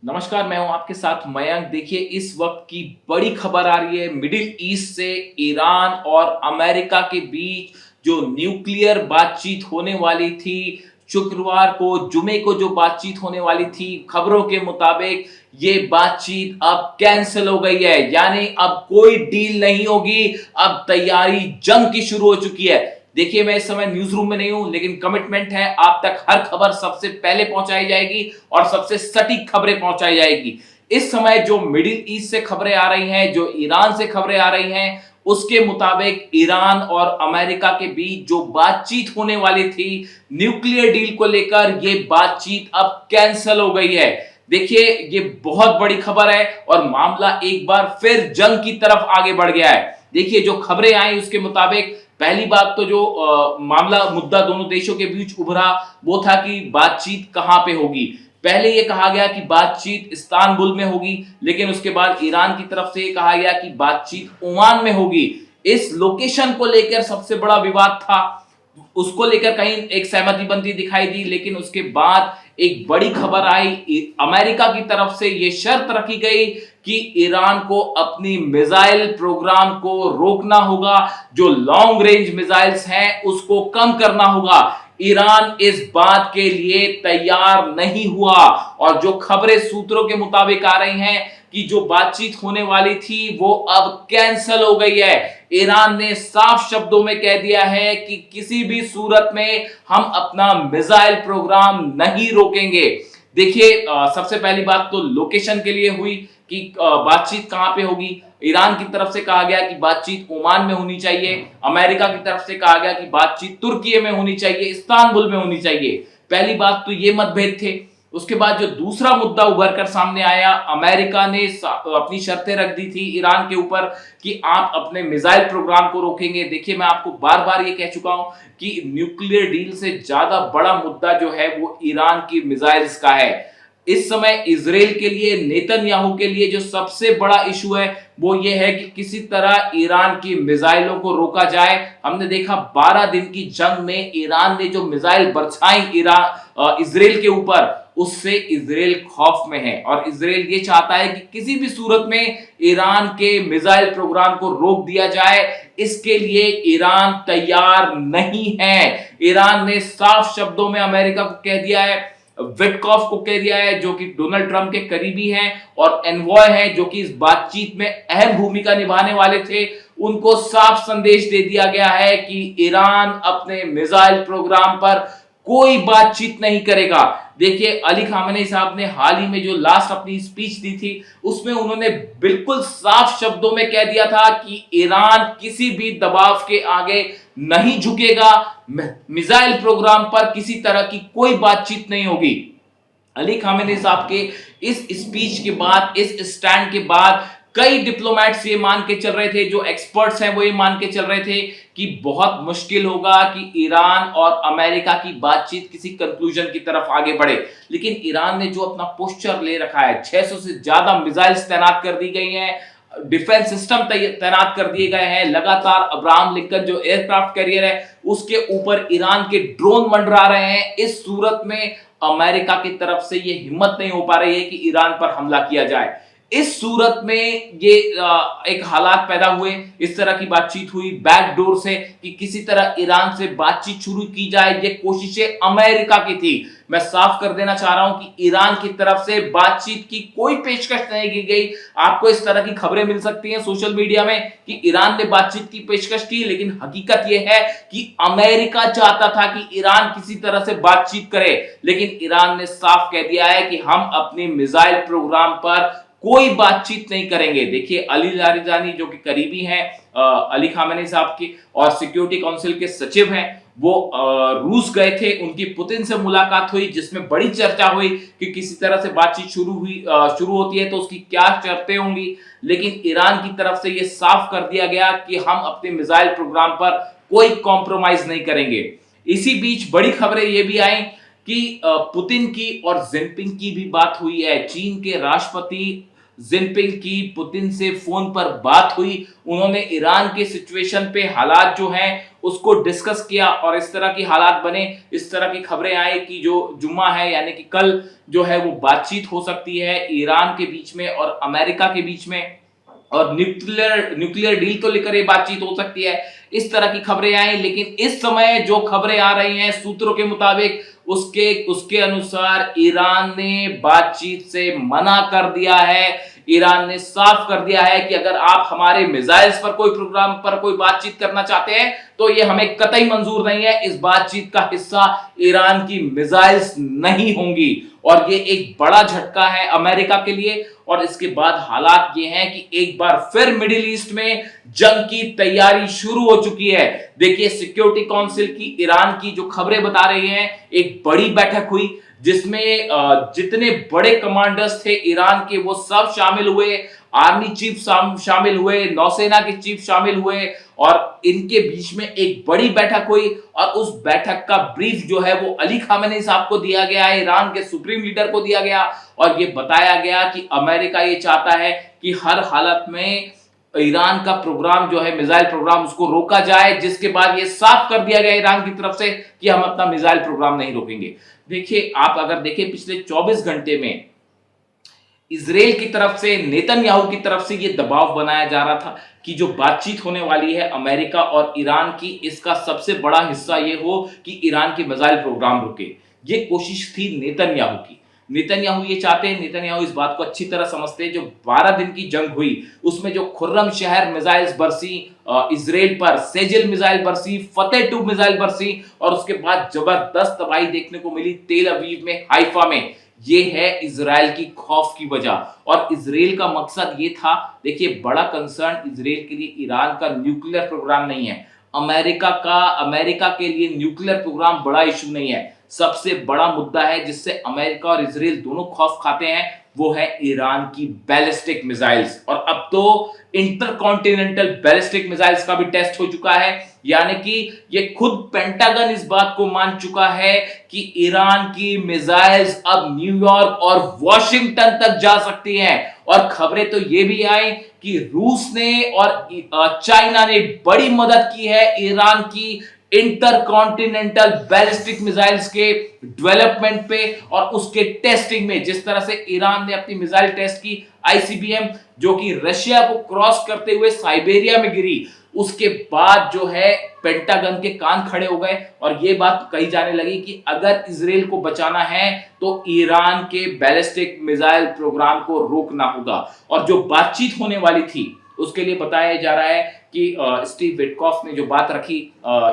नमस्कार, मैं हूं आपके साथ मयंक। देखिए, इस वक्त की बड़ी खबर आ रही है मिडिल ईस्ट से। ईरान और अमेरिका के बीच जो न्यूक्लियर बातचीत होने वाली थी शुक्रवार को, जुमे को जो बातचीत होने वाली थी, खबरों के मुताबिक ये बातचीत अब कैंसिल हो गई है। यानी अब कोई डील नहीं होगी, अब तैयारी जंग की शुरू हो चुकी है। देखिए, मैं इस समय न्यूज रूम में नहीं हूं, लेकिन कमिटमेंट है आप तक हर खबर सबसे पहले पहुंचाई जाएगी और सबसे सटीक खबरें पहुंचाई जाएगी। इस समय जो मिडिल ईस्ट से खबरें आ रही हैं, जो ईरान से खबरें आ रही हैं, उसके मुताबिक ईरान और अमेरिका के बीच जो बातचीत होने वाली थी न्यूक्लियर डील को लेकर, ये बातचीत अब कैंसिल हो गई है। देखिए, ये बहुत बड़ी खबर है और मामला एक बार फिर जंग की तरफ आगे बढ़ गया है। देखिए, जो खबरें आई उसके मुताबिक पहली बात तो जो मामला मुद्दा दोनों देशों के बीच उभरा वो था कि बातचीत कहां पे होगी। पहले यह कहा गया कि बातचीत इस्तांबुल में होगी, लेकिन उसके बाद ईरान की तरफ से यह कहा गया कि बातचीत ओमान में होगी। इस लोकेशन को लेकर सबसे बड़ा विवाद था, उसको लेकर कहीं एक सहमति बनती दिखाई दी, लेकिन उसके बाद एक बड़ी खबर आई। अमेरिका की तरफ से यह शर्त रखी गई कि ईरान को अपनी मिसाइल प्रोग्राम को रोकना होगा, जो लॉन्ग रेंज मिसाइल्स हैं उसको कम करना होगा। ईरान इस बात के लिए तैयार नहीं हुआ और जो खबरें सूत्रों के मुताबिक आ रही हैं कि जो बातचीत होने वाली थी वो अब कैंसिल हो गई है। ईरान ने साफ शब्दों में कह दिया है कि किसी भी सूरत में हम अपना मिसाइल प्रोग्राम नहीं रोकेंगे। देखिए, सबसे पहली बात तो लोकेशन के लिए हुई कि बातचीत कहां पे होगी। ईरान की तरफ से कहा गया कि बातचीत ओमान में होनी चाहिए, अमेरिका की तरफ से कहा गया कि बातचीत तुर्की में होनी चाहिए, इस्तांबुल में होनी चाहिए। पहली बात तो ये मतभेद थे। उसके बाद जो दूसरा मुद्दा उभर कर सामने आया, अमेरिका ने अपनी शर्तें रख दी थी ईरान के ऊपर कि आप अपने मिसाइल प्रोग्राम को रोकेंगे। देखिए, मैं आपको बार बार ये कह चुका हूं कि न्यूक्लियर डील से ज्यादा बड़ा मुद्दा जो है वो ईरान की मिसाइल्स का है। इस समय इजराइल के लिए, नेतन्याहू के लिए जो सबसे बड़ा इशू है वो ये है कि किसी तरह ईरान की मिसाइलों को रोका जाए। हमने देखा 12 दिन की जंग में ईरान ने जो मिसाइल बरसाई इजराइल के ऊपर, उससे इजराइल खौफ में है और इजराइल ये चाहता है कि किसी भी सूरत में ईरान के मिसाइल प्रोग्राम को रोक दिया जाए। इसके लिए ईरान तैयार नहीं है। ईरान ने साफ शब्दों में अमेरिका को कह दिया है, विटकॉफ को कह दिया है, जो कि डोनाल्ड ट्रंप के करीबी हैं और एनवॉय हैं, जो कि इस बातचीत में अहम भूमिका निभाने वाले थे। उनको साफ संदेश दे दिया गया है कि ईरान अपने मिसाइल प्रोग्राम पर कोई बातचीत नहीं करेगा। देखिए, अली खामेनी साहब ने हाल ही में जो लास्ट अपनी स्पीच दी थी उसमें उन्होंने बिल्कुल साफ शब्दों में कह दिया था कि ईरान किसी भी दबाव के आगे नहीं झुकेगा, मिसाइल प्रोग्राम पर किसी तरह की कोई बातचीत नहीं होगी। अली खामेनी साहब के इस स्पीच के बाद, इस स्टैंड के बाद कई डिप्लोमैट्स ये मान के चल रहे थे, जो एक्सपर्ट्स हैं वो ये मान के चल रहे थे कि बहुत मुश्किल होगा कि ईरान और अमेरिका की बातचीत किसी कंक्लूजन की तरफ आगे बढ़े। लेकिन ईरान ने जो अपना पोस्चर ले रखा है, 600 से ज्यादा मिसाइल्स तैनात कर दी गई हैं, डिफेंस सिस्टम तैनात कर दिए गए हैं, लगातार अब्राहम लिंकन जो एयरक्राफ्ट कैरियर है उसके ऊपर ईरान के ड्रोन मंडरा रहे हैं। इस सूरत में अमेरिका की तरफ से ये हिम्मत नहीं हो पा रही है कि ईरान पर हमला किया जाए। इस सूरत में ये एक हालात पैदा हुए, इस तरह की बातचीत हुई बैकडोर से कि किसी तरह ईरान से बातचीत शुरू की जाए। ये कोशिशें अमेरिका की थी। मैं साफ कर देना चाह रहा हूं कि ईरान की तरफ से बातचीत की कोई पेशकश नहीं की गई। आपको इस तरह की खबरें मिल सकती हैं सोशल मीडिया में कि ईरान ने बातचीत की पेशकश की, लेकिन हकीकत यह है कि अमेरिका चाहता था कि ईरान किसी तरह से बातचीत करे। लेकिन ईरान ने साफ कह दिया है कि हम अपने मिसाइल प्रोग्राम पर कोई बातचीत नहीं करेंगे। देखिए, अली लारिजानी जो कि करीबी हैं अली खामेनी साहब की और सिक्योरिटी काउंसिल के सचिव हैं, वो रूस गए थे, उनकी पुतिन से मुलाकात हुई जिसमें बड़ी चर्चा हुई कि किसी तरह से बातचीत शुरू होती है तो उसकी क्या शर्तें होंगी। लेकिन ईरान की तरफ से ये साफ कर दिया गया कि हम अपने मिसाइल प्रोग्राम पर कोई कॉम्प्रोमाइज नहीं करेंगे। इसी बीच बड़ी खबरें ये भी आई कि पुतिन की और जिनपिंग की भी बात हुई है। चीन के राष्ट्रपति जिनपिंग की पुतिन से फोन पर बात हुई। उन्होंने ईरान के सिचुएशन पे हालात जो हैं उसको डिस्कस किया और इस तरह की हालात बने, इस तरह की खबरें आई कि जो जुम्मा है यानी कि कल जो है वो बातचीत हो सकती है ईरान के बीच में और अमेरिका के बीच में, और न्यूक्लियर डील को लेकर ये बातचीत हो सकती है। इस तरह की खबरें आई, लेकिन इस समय जो खबरें आ रही हैं सूत्रों के मुताबिक उसके उसके अनुसार ईरान ने बातचीत से मना कर दिया है। ईरान ने साफ कर दिया है कि अगर आप हमारे मिसाइल्स पर कोई प्रोग्राम पर कोई बातचीत करना चाहते हैं तो ये हमें कतई मंजूर नहीं है। इस बातचीत का हिस्सा ईरान की मिसाइल्स नहीं होंगी और ये एक बड़ा झटका है अमेरिका के लिए। और इसके बाद हालात ये हैं कि एक बार फिर मिडिल ईस्ट में जंग की तैयारी शुरू हो चुकी है। देखिए, सिक्योरिटी काउंसिल की ईरान की जो खबरें बता रही हैं, एक बड़ी बैठक हुई जिसमें जितने बड़े कमांडर्स थे ईरान के वो सब शामिल हुए, आर्मी चीफ शामिल हुए, नौसेना के चीफ शामिल हुए और इनके बीच में एक बड़ी बैठक हुई। और उस बैठक का ब्रीफ जो है वो अली खामेनी साहब को दिया गया है, ईरान के सुप्रीम लीडर को दिया गया और ये बताया गया कि अमेरिका ये चाहता है कि हर हालत में ईरान का प्रोग्राम जो है मिसाइल प्रोग्राम उसको रोका जाए, जिसके बाद ये साफ कर दिया गया ईरान की तरफ से कि हम अपना मिसाइल प्रोग्राम नहीं रोकेंगे। देखिए, आप अगर देखें पिछले 24 घंटे में इजराइल की तरफ से, नेतन्याहू की तरफ से ये दबाव बनाया जा रहा था कि जो बातचीत होने वाली है अमेरिका और ईरान की, इसका सबसे बड़ा हिस्सा ये हो कि ईरान के मिसाइल प्रोग्राम रुके। ये कोशिश थी नेतन्याहू की। नेतन्याहू ये चाहते हैं, नेतन्याहू इस बात को अच्छी तरह समझते हैं, जो 12 दिन की जंग हुई उसमें जो खुर्रम शहर मिसाइल्स बरसी इजराइल पर, सेजिल मिसाइल बरसी, फतेह 2 मिसाइल बरसी और उसके बाद जबरदस्त तबाही देखने को मिली तेल अवीव में, हाइफा में। ये है इजराइल की खौफ की वजह। और इजराइल का मकसद ये था, देखिए बड़ा कंसर्न इजराइल के लिए ईरान का न्यूक्लियर प्रोग्राम नहीं है, अमेरिका के लिए न्यूक्लियर प्रोग्राम बड़ा इशू नहीं है। सबसे बड़ा मुद्दा है जिससे अमेरिका और इजराइल दोनों खौफ खाते हैं, वो है ईरान की बैलिस्टिक मिसाइल्स। और अब तो इंटरकॉन्टिनेंटल बैलिस्टिक मिसाइल्स का भी टेस्ट हो चुका है, यानी कि ये खुद पेंटागन इस बात को मान चुका है कि ईरान की मिसाइल्स अब न्यूयॉर्क और वॉशिंगटन तक जा सकती हैं। और खबरें तो ये भी आई कि रूस ने और चाइना ने बड़ी मदद की है ईरान की इंटरकॉन्टिनेंटल बैलिस्टिक मिसाइल्स के डेवलपमेंट पे और उसके टेस्टिंग में। जिस तरह से ईरान ने अपनी मिसाइल टेस्ट की आईसीबीएम, जो कि रशिया को क्रॉस करते हुए साइबेरिया में गिरी, उसके बाद जो है पेंटागन के कान खड़े हो गए और ये बात कही जाने लगी कि अगर इजराइल को बचाना है तो ईरान के बैलिस्टिक मिसाइल प्रोग्राम को रोकना होगा। और जो बातचीत होने वाली थी उसके लिए बताया जा रहा है कि स्टीव विटकॉफ ने जो बात रखी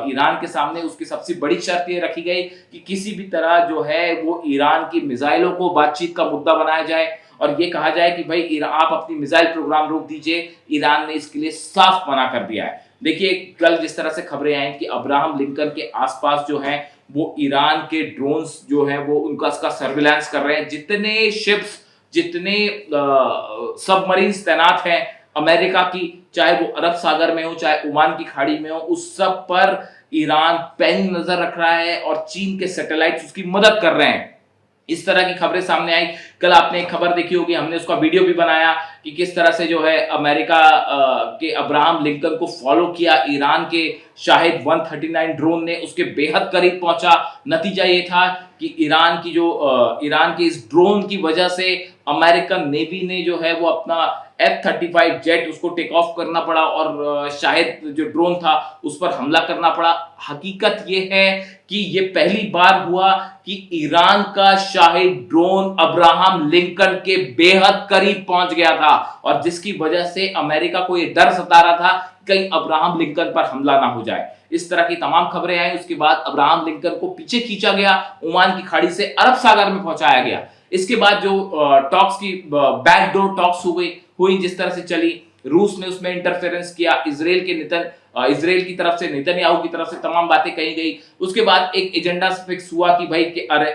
ईरान के सामने, उसकी सबसे बड़ी शर्त ये रखी गई कि किसी भी तरह जो है वो ईरान की मिसाइलों को बातचीत का मुद्दा बनाया जाए और ये कहा जाए कि भाई आप अपनी मिसाइल प्रोग्राम रोक दीजिए। ईरान ने इसके लिए साफ मना कर दिया है। देखिए, कल जिस तरह से खबरें आई कि अब्राहम लिंकन के आसपास जो है वो ईरान के ड्रोन्स जो है वो उनका सर्विलांस कर रहे हैं। जितने शिप्स, जितने सबमरीन्स तैनात हैं अमेरिका की, चाहे वो अरब सागर में हो चाहे ओमान की खाड़ी में हो, उस सब पर ईरान पैनी नजर रख रहा है और चीन के सैटेलाइट्स उसकी मदद कर रहे हैं। इस तरह की खबरें सामने आई। कल आपने एक खबर देखी होगी, हमने उसका वीडियो भी बनाया कि किस तरह से जो है अमेरिका के अब्राहम लिंकन को फॉलो किया ईरान के शाहिद 139 ड्रोन ने, उसके बेहद करीब पहुंचा। नतीजा ये था कि ईरान के इस ड्रोन की वजह से अमेरिकन नेवी ने जो है वो अपना F-35 जेट उसको टेक ऑफ करना पड़ा और शाहिद जो ड्रोन था उस पर हमला करना पड़ा। हकीकत ये है कि ये पहली बार हुआ कि ईरान का शाहिद ड्रोन अब्राहम लिंकन के बेहद करीब पहुंच गया था और जिसकी वजह से अमेरिका को ये डर सता रहा था कहीं अब्राहम लिंकन पर हमला ना हो जाए। इस तरह की तमाम खबरें आई। उसके बाद अब्राहम लिंकन को पीछे खींचा गया, ओमान की खाड़ी से अरब सागर में पहुंचाया गया। इसके बाद जो टॉक्स की बैकडोर टॉक्स हुई जिस तरह से चली, रूस ने उसमें इंटरफेरेंस किया, इजराइल की तरफ से, नेतन्याहू की तरफ से तमाम बातें कही गई। उसके बाद एक एजेंडा फिक्स हुआ कि भाई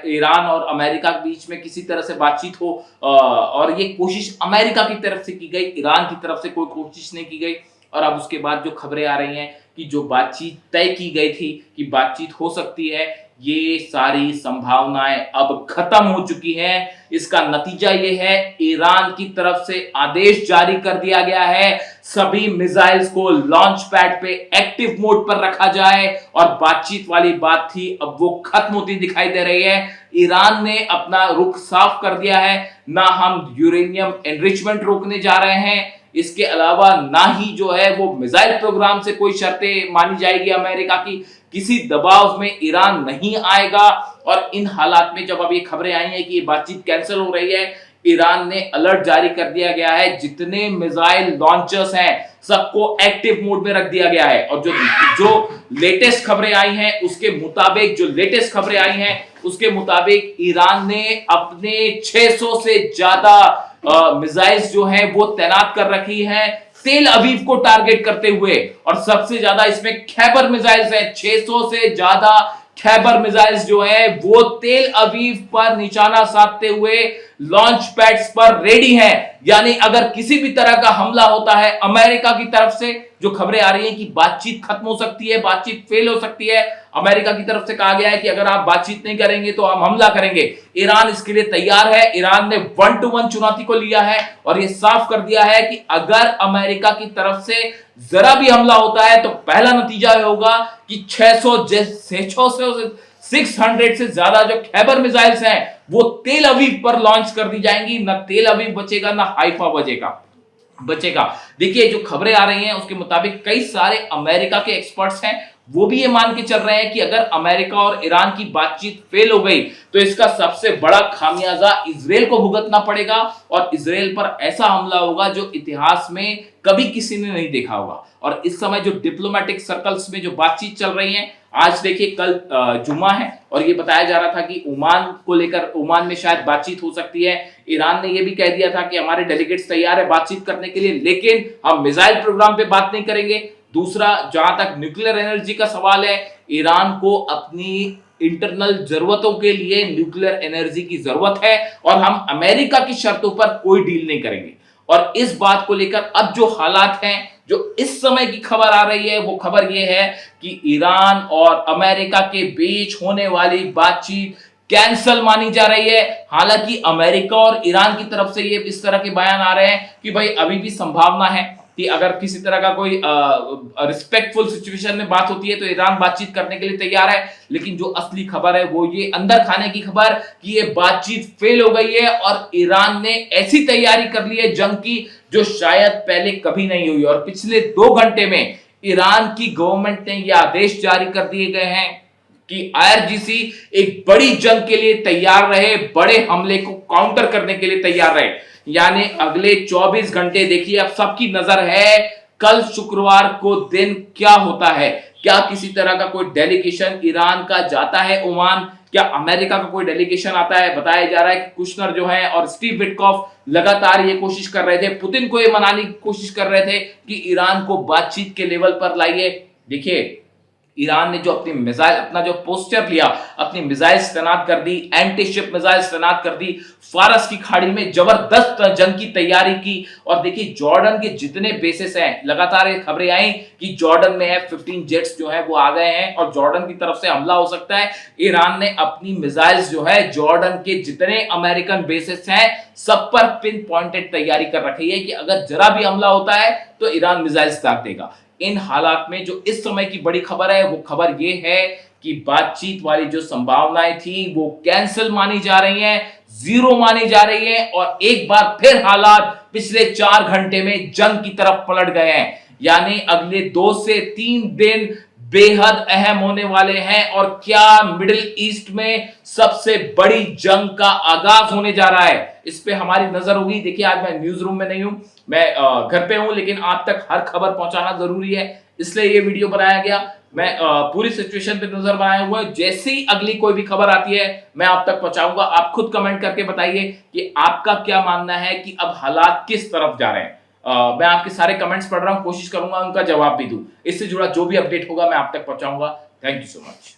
ईरान और अमेरिका के बीच में किसी तरह से बातचीत हो और ये कोशिश अमेरिका की तरफ से की गई, ईरान की तरफ से कोई कोशिश नहीं की गई। और अब उसके बाद जो खबरें आ रही हैं कि जो बातचीत तय की गई थी कि बातचीत हो सकती है, ये सारी संभावनाएं अब खत्म हो चुकी हैं। इसका नतीजा ये है, ईरान की तरफ से आदेश जारी कर दिया गया है, सभी मिसाइल्स को लॉन्च पैड पे एक्टिव मोड पर रखा जाए, और बातचीत वाली बात थी अब वो खत्म होती दिखाई दे रही है। ईरान ने अपना रुख साफ कर दिया है, ना हम यूरेनियम एनरिचमेंट रोकने जा रहे हैं, इसके अलावा ना ही जो है वो मिसाइल प्रोग्राम से कोई शर्तें मानी जाएगी अमेरिका की, किसी दबाव में ईरान नहीं आएगा। और इन हालात में जब अब ये खबरें आई हैं कि ये बातचीत कैंसिल हो रही है, ईरान ने अलर्ट जारी कर दिया गया है, जितने मिसाइल लॉन्चर्स हैं सबको एक्टिव मोड में रख दिया गया है। और जो लेटेस्ट खबरें आई हैं उसके मुताबिक ईरान ने अपने 600 से ज्यादा मिसाइल्स जो हैं वो तैनात कर रखी हैं तेल अवीव को टारगेट करते हुए। और सबसे ज्यादा इसमें खैबर मिसाइल्स हैं, 600 से ज्यादा खैबर मिसाइल्स जो है वो तेल अवीव पर निशाना साधते हुए लॉन्च पैड्स पर रेडी हैं। यानी अगर किसी भी तरह का हमला होता है अमेरिका की तरफ से, जो खबरें आ रही हैं कि बातचीत खत्म हो सकती है, बातचीत फेल हो सकती है, अमेरिका की तरफ से कहा गया है कि अगर आप बातचीत नहीं करेंगे तो हम हमला करेंगे, ईरान इसके लिए तैयार है। ईरान ने 1-to-1 चुनौती को लिया है और यह साफ कर दिया है कि अगर अमेरिका की तरफ से जरा भी हमला होता है तो पहला नतीजा होगा कि 600 से ज्यादा जो खैबर मिसाइल्स हैं वो तेल अवीव पर लॉन्च कर दी जाएंगी। न तेल अवीव बचेगा, न हाइफा बचेगा। देखिए जो खबरें आ रही हैं उसके मुताबिक कई सारे अमेरिका के एक्सपर्ट्स हैं, वो भी ये मान के चल रहे हैं कि अगर अमेरिका और ईरान की बातचीत फेल हो गई तो इसका सबसे बड़ा खामियाजा इजराइल को भुगतना पड़ेगा, और इजराइल पर ऐसा हमला होगा जो इतिहास में कभी किसी ने नहीं देखा होगा। और इस समय जो डिप्लोमेटिक सर्कल्स में जो बातचीत चल रही है, आज देखिए कल जुम्मा है और ये बताया जा रहा था कि ओमान को लेकर ओमान में शायद बातचीत हो सकती है। ईरान ने ये भी कह दिया था कि हमारे डेलीगेट्स तैयार है बातचीत करने के लिए, लेकिन हम मिसाइल प्रोग्राम पे बात नहीं करेंगे। दूसरा, जहां तक न्यूक्लियर एनर्जी का सवाल है, ईरान को अपनी इंटरनल जरूरतों के लिए न्यूक्लियर एनर्जी की जरूरत है और हम अमेरिका की शर्तों पर कोई डील नहीं करेंगे। और इस बात को लेकर अब जो हालात हैं, जो इस समय की खबर आ रही है, वो खबर ये है कि ईरान और अमेरिका के बीच होने वाली बातचीत कैंसल मानी जा रही है। हालांकि अमेरिका और ईरान की तरफ से ये इस तरह के बयान आ रहे हैं कि भाई अभी भी संभावना है कि अगर किसी तरह का कोई रिस्पेक्टफुल सिचुएशन में बात होती है तो ईरान बातचीत करने के लिए तैयार है। लेकिन जो असली खबर है वो ये अंदर खाने की खबर कि ये बातचीत फेल हो गई है और ईरान ने ऐसी तैयारी कर ली है जंग की जो शायद पहले कभी नहीं हुई। और पिछले 2 घंटे में ईरान की गवर्नमेंट ने ये आदेश जारी कर दिए गए हैं कि आईआरजीसी एक बड़ी जंग के लिए तैयार रहे, बड़े हमले को काउंटर करने के लिए तैयार रहे। यानी अगले 24 घंटे देखिए, अब सबकी नजर है कल शुक्रवार को दिन क्या होता है। क्या किसी तरह का कोई डेलीगेशन ईरान का जाता है ओमान, क्या अमेरिका का कोई डेलीगेशन आता है। बताया जा रहा है कि कुशनर जो है और स्टीव विटकॉफ लगातार ये कोशिश कर रहे थे, पुतिन को ये मनाने की कोशिश कर रहे थे कि ईरान को बातचीत के लेवल पर लाइए। देखिए ईरान ने जो अपनी मिसाइल, अपना जो पोस्टर लिया, अपनी मिसाइल तैनात कर दी, एंटी शिप मिसाइल तैनात कर दी, फारस की खाड़ी में जबरदस्त जंग की तैयारी की। और देखिए जॉर्डन के जितने बेसिस हैं, लगातार ये खबरें आई कि जॉर्डन में F-15 जेट्स जो है वो आ गए हैं और जॉर्डन की तरफ से हमला हो सकता है। ईरान ने अपनी मिसाइल्स जो है जॉर्डन के जितने अमेरिकन बेसिस हैं सब पर पिन पॉइंटेड तैयारी कर रखी है कि अगर जरा भी हमला होता है तो ईरान मिसाइल्स दाग देगा। इन हालात में जो इस समय की बड़ी खबर है वो खबर ये है कि बातचीत वाली जो संभावनाएं थी वो कैंसिल मानी जा रही हैं, जीरो मानी जा रही है। और एक बार फिर हालात पिछले 4 घंटे में जंग की तरफ पलट गए हैं। यानी अगले 2 से 3 दिन बेहद अहम होने वाले हैं और क्या मिडिल ईस्ट में सबसे बड़ी जंग का आगाज होने जा रहा है, इस पे हमारी नजर होगी। देखिए आज मैं न्यूज रूम में नहीं हूं, मैं घर पे हूं, लेकिन आप तक हर खबर पहुंचाना जरूरी है, इसलिए ये वीडियो बनाया गया। मैं पूरी सिचुएशन पे नजर बनाया हुआ है, जैसे ही अगली कोई भी खबर आती है मैं आप तक पहुंचाऊंगा। आप खुद कमेंट करके बताइए कि आपका क्या मानना है कि अब हालात किस तरफ जा रहे हैं। मैं आपके सारे कमेंट्स पढ़ रहा हूं, कोशिश करूंगा उनका जवाब भी दूं। इससे जुड़ा जो भी अपडेट होगा मैं आप तक पहुंचाऊंगा। Thank you so much.